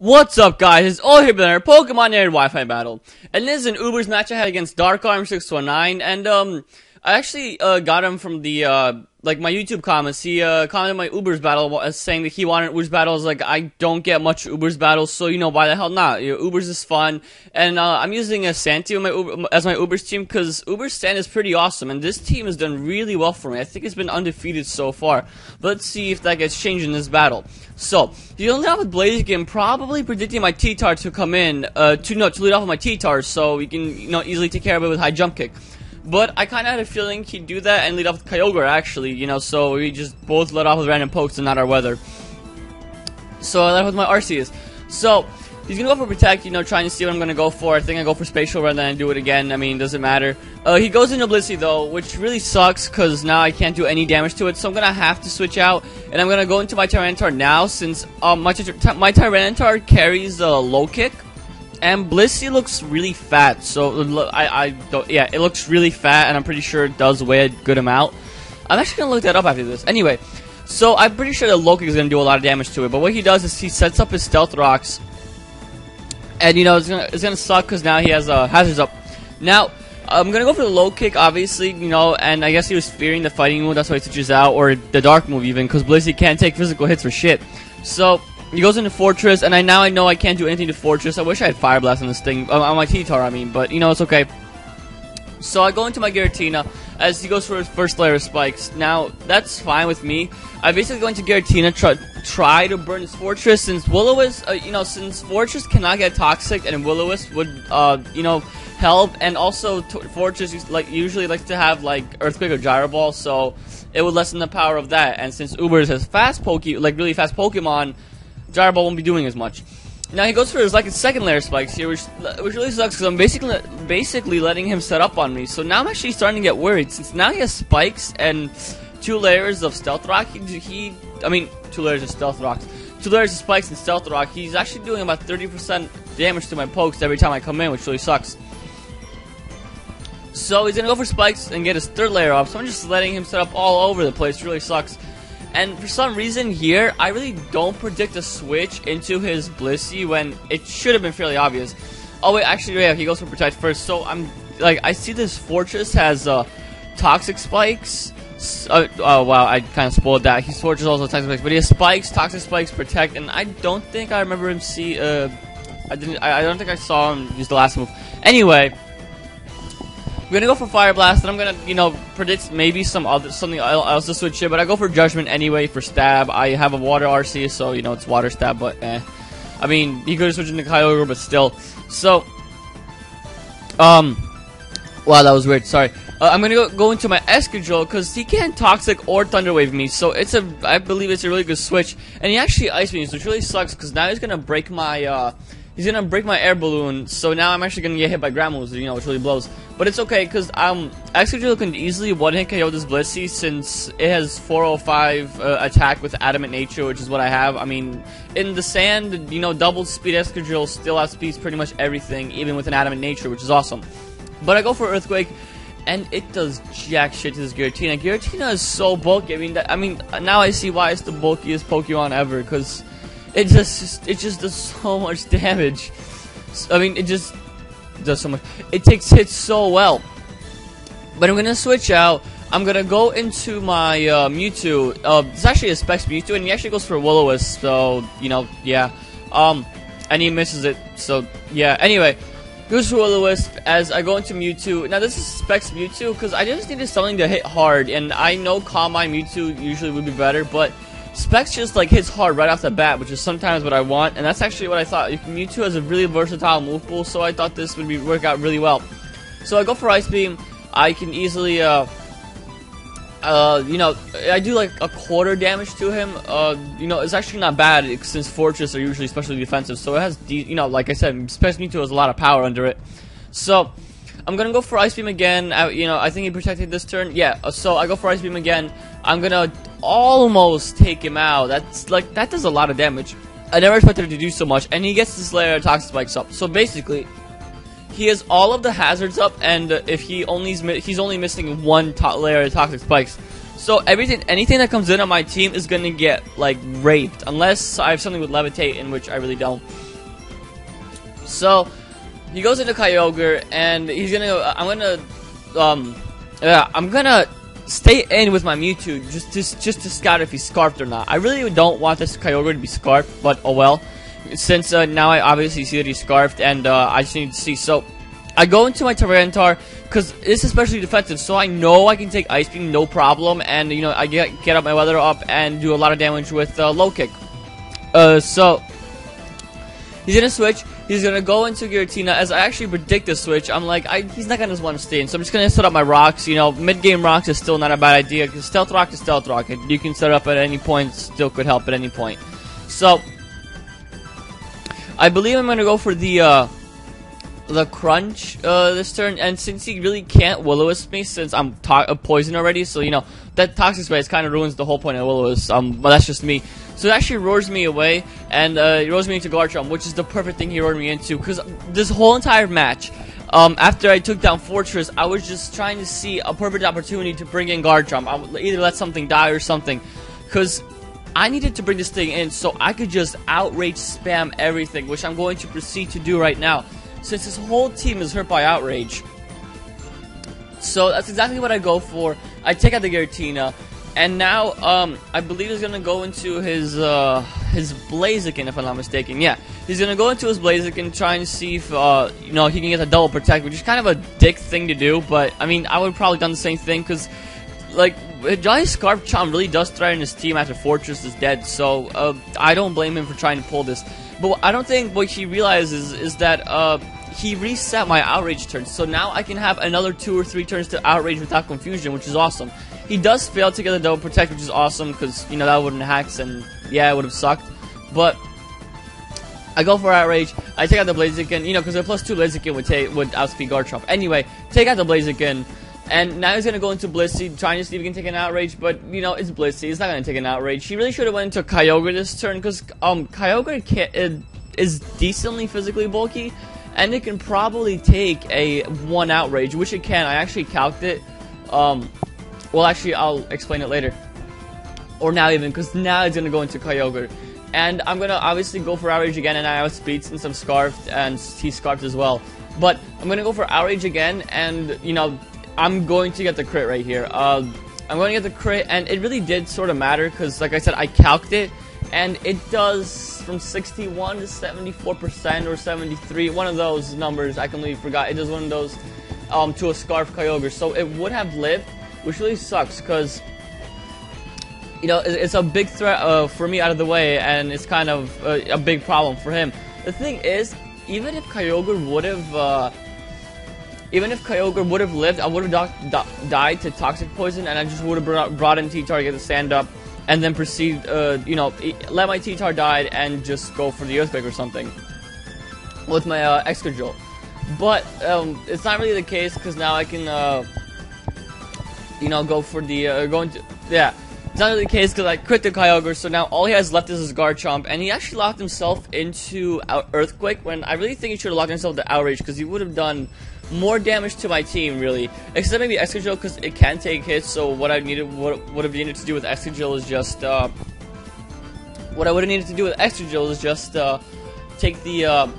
What's up, guys? It's all here, but Pokemon Nerd Wi-Fi battle, and this is an Uber's match I had against Darkarmed619, and I actually got him from the like my YouTube comments. He commented my Uber's battle as saying that he wanted Uber's battle. I was like, I don't get much Uber's battles, so why the hell not? Uber's is fun, and I'm using a Santi as my Uber's team because Uber's stand is pretty awesome, and this team has done really well for me. I think it's been undefeated so far. But let's see if that gets changed in this battle. So, you lead off with Blaziken, probably predicting my T-Tar to come in, to lead off with my T-Tar, so we can, easily take care of it with high jump kick. But I kind of had a feeling he'd do that and lead off with Kyogre, actually, so we just both led off with random pokes and not our weather. So I led off with my Arceus. So, he's gonna go for Protect, trying to see what I'm gonna go for. I think I go for Spatial rather than I do it again. I mean, doesn't matter. He goes into Blissey, though, which really sucks, because now I can't do any damage to it, so I'm gonna have to switch out, and I'm gonna go into my Tyranitar now, since my Tyranitar carries low kick, and Blissey looks really fat, so it looks really fat, and I'm pretty sure it does weigh a good amount. I'm actually gonna look that up after this. Anyway, so I'm pretty sure that low kick is gonna do a lot of damage to it, but what he does is he sets up his Stealth Rocks, and it's gonna suck because now he has hazards up. Now I'm gonna go for the low kick, obviously, and I guess he was fearing the fighting move, that's why he switches out, or the dark move even, because Blissey can't take physical hits for shit. So he goes into Fortress, and now I know I can't do anything to Fortress. I wish I had Fire Blast on this thing, on my T-Tar, I mean, but it's okay. So I go into my Giratina as he goes for his first layer of spikes. Now that's fine with me. I basically go into Giratina, try to burn his Fortress, since Will-O-Wisp, since Fortress cannot get toxic, and Will-O-Wisp would, help, and also Fortress usually likes to have Earthquake or Gyro Ball, so it would lessen the power of that. And since Uber has really fast Pokemon, Gyro Ball won't be doing as much. Now he goes for his second layer of spikes here, which really sucks because I'm basically letting him set up on me. So now I'm actually starting to get worried, since now he has spikes and 2 layers of Stealth Rock. 2 layers of Stealth Rocks, 2 layers of spikes and Stealth Rock. He's actually doing about 30% damage to my pokes every time I come in, which really sucks. So he's gonna go for spikes and get his 3rd layer up. So I'm just letting him set up all over the place. It really sucks. And for some reason here, I really don't predict a switch into his Blissey when it should have been fairly obvious. Oh wait, actually, yeah, he goes for Protect first. So I see this Fortress has Toxic Spikes. Oh wow, I kind of spoiled that. His Fortress also has Toxic Spikes, but he has Spikes, Toxic Spikes, Protect, and I don't think I remember him see. I don't think I saw him use the last move. Anyway, we're gonna go for Fire Blast, and I'm gonna, predict maybe something else to switch here, but I go for Judgment anyway for Stab. I have a Water RC, so it's Water Stab, but I mean, he could have switched into Kyogre, but still. So, wow, that was weird. Sorry. I'm gonna go into my Escadrille because he can't Toxic or Thunder Wave me, so I believe it's a really good switch. And he actually Ice Beams, which really sucks because now he's gonna break my Air Balloon, so now I'm actually gonna get hit by Ground Moves, which really blows. But it's okay, because Excadrill can easily one-hit KO this Blissey, since it has 405 attack with Adamant Nature, which is what I have. I mean, in the sand, double speed Excadrill still outspeeds pretty much everything, even with an Adamant Nature, which is awesome. But I go for Earthquake, and it does jack shit to this Giratina. Giratina is so bulky. I mean, now I see why it's the bulkiest Pokemon ever, because it just does so much damage. I mean, it just does so much. It takes hits so well. But I'm gonna switch out. I'm gonna go into my Mewtwo. It's actually a Specs Mewtwo, and he actually goes for Will-O-Wisp. So yeah. And he misses it. So yeah. Anyway, goes for Will-O-Wisp as I go into Mewtwo. Now this is Specs Mewtwo because I just needed something to hit hard, and I know Calm Mind Mewtwo usually would be better, but Specs just hits hard right off the bat, which is sometimes what I want, and that's actually what I thought. Mewtwo has a really versatile move pool, so I thought this would work out really well. So I go for Ice Beam. I can easily, I do a quarter damage to him. It's actually not bad since Fortress are usually especially defensive, so it has, like I said, Specs Mewtwo has a lot of power under it. So I'm gonna go for Ice Beam again. I think he protected this turn. Yeah, so I go for Ice Beam again. I'm gonna almost take him out. That does a lot of damage. I never expected him to do so much, and he gets this layer of Toxic Spikes up. So basically, he has all of the hazards up, and if he's only missing 1 layer of Toxic Spikes. So anything that comes in on my team is gonna get raped, unless I have something with Levitate, in which I really don't. So he goes into Kyogre, and he's gonna. I'm gonna stay in with my Mewtwo just to scout if he's scarfed or not. I really don't want this Kyogre to be scarfed, but oh well. Since now I obviously see that he's scarfed, and I just need to see. So I go into my Tyranitar because it's especially defensive, so I know I can take Ice Beam no problem, and you know I get up my weather up and do a lot of damage with Low Kick. So he's gonna switch. He's gonna go into Giratina. As I actually predict the switch, I'm like, he's not gonna want to stay in, so I'm just gonna set up my rocks. You know, mid-game rocks is still not a bad idea because Stealth Rock is Stealth Rock. You can set up at any point, still could help at any point. So I believe I'm gonna go for the Crunch this turn, and since he really can't Will-O-Wisp me, since I'm poisoned already, so you know that Toxic Spray kind of ruins the whole point of Will-O-Wisp. But that's just me. So it actually roars me away, and he roars me into Garchomp, which is the perfect thing he roared me into, because this whole entire match, after I took down Fortress, I was just trying to see a perfect opportunity to bring in Garchomp. I would either let something die or something, because I needed to bring this thing in so I could just outrage spam everything, which I'm going to proceed to do right now, since this whole team is hurt by outrage. So that's exactly what I go for. I take out the Giratina, and now I believe he's gonna go into his Blaziken, if I'm not mistaken. Yeah, he's gonna go into his Blaziken, trying to see if you know, he can get a double protect, which is kind of a dick thing to do. But I mean, I would probably done the same thing, because like Johnny Scarf Chomp really does threaten his team after Fortress is dead. So I don't blame him for trying to pull this. But I don't think what he realizes is that he reset my outrage turns, so now I can have another 2 or 3 turns to outrage without confusion, which is awesome. He does fail to get the double protect, which is awesome, because you know that wouldn't hacks, and yeah, it would have sucked. But I go for outrage. I take out the Blaziken, you know, because a +2 Blaziken would outspeed Garchomp. Anyway, take out the Blaziken, and now he's gonna go into Blissey, trying to see if he can take an outrage. But you know, it's Blissey. He's not gonna take an outrage. He really should have went into Kyogre this turn, because Kyogre is decently physically bulky, and it can probably take a 1 outrage, which it can. I actually calced it. Well, actually, I'll explain it later. Or now even, because now it's going to go into Kyogre. And I'm going to obviously go for outrage again, and I outspeed since I'm scarfed, and he's scarfed as well. But I'm going to go for outrage again, and, you know, I'm going to get the crit right here. I'm going to get the crit, and it really did sort of matter, because, like I said, I calced it, and it does from 61 to 74% or 73, one of those numbers, I completely forgot. It does one of those to a Scarf Kyogre, so it would have lived, which really sucks, because you know, it's a big threat for me out of the way, and it's kind of a big problem for him. The thing is, even if Kyogre would have lived, I would have died to Toxic Poison, and I just would have brought in T-Tar to get the stand up, and then proceed, you know, let my T-Tar die and just go for the Earthquake or something with my Excadrill. But it's not really the case, because now I can, you know, go for the yeah. It's not really the case because I crit the Kyogre, so now all he has left is his Garchomp, and he actually locked himself into Earthquake when I really think he should have locked himself to Outrage, because he would have done more damage to my team, really. Except maybe Excadrill, because it can take hits, so what I would have needed to do with Excadrill is just, take the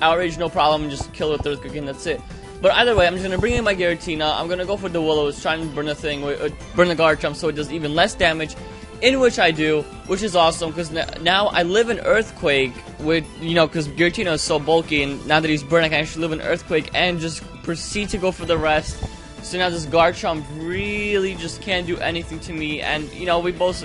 Outrage, no problem, and just kill it with Earthquake, and that's it. But either way, I'm just going to bring in my Giratina. I'm going to go for the Willows, trying to burn the thing, burn the Garchomp so it does even less damage, in which I do, which is awesome, because now I live in Earthquake with, you know, because Giratina is so bulky, and now that he's burned, I can actually live in Earthquake and just proceed to go for the rest. So now this Garchomp really just can't do anything to me, and, you know, we both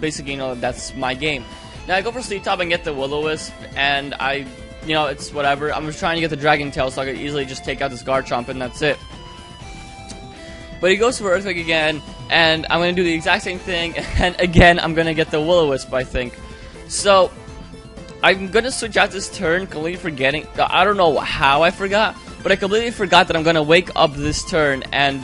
basically know that's my game. Now I go for Sleep Top and get the Will-O-Wisp, and you know, it's whatever. I'm just trying to get the Dragon Tail so I could easily just take out this Garchomp, and that's it. But he goes for Earthquake again, and I'm going to do the exact same thing, and again, I'm going to get the Will-O-Wisp, I think. So, I'm going to switch out this turn, completely forgetting. I don't know how I forgot, but I completely forgot that I'm going to wake up this turn, and,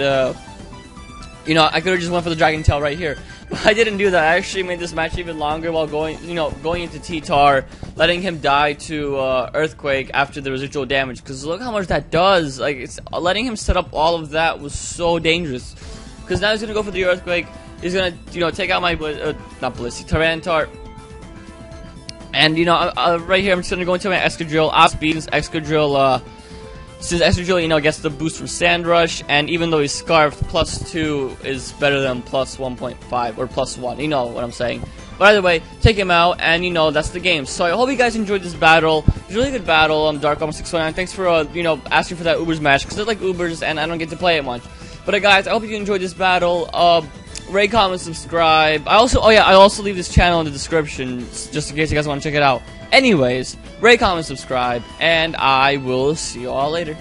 you know, I could have just went for the Dragon Tail right here. But I didn't do that. I actually made this match even longer while going into T-Tar, letting him die to Earthquake after the residual damage. Because look how much that does. Like, letting him set up all of that was so dangerous. Because now he's gonna go for the Earthquake. He's gonna, you know, take out my not Blissey, Tyranitar, And you know, right here I'm just gonna go into my Excadrill. Since Excadrill, you know, gets the boost from Sand Rush, and even though he's Scarfed, +2 is better than +1.5 or +1. You know what I'm saying. But either way, take him out, and you know, that's the game. So I hope you guys enjoyed this battle. It was a really good battle. Darkarmed619. Thanks for you know, asking for that Ubers match, because I like Ubers and I don't get to play it much. But guys, I hope you enjoyed this battle. Rate, comment, subscribe. I also leave this channel in the description just in case you guys want to check it out. Anyways, rate, comment, subscribe, and I will see you all later.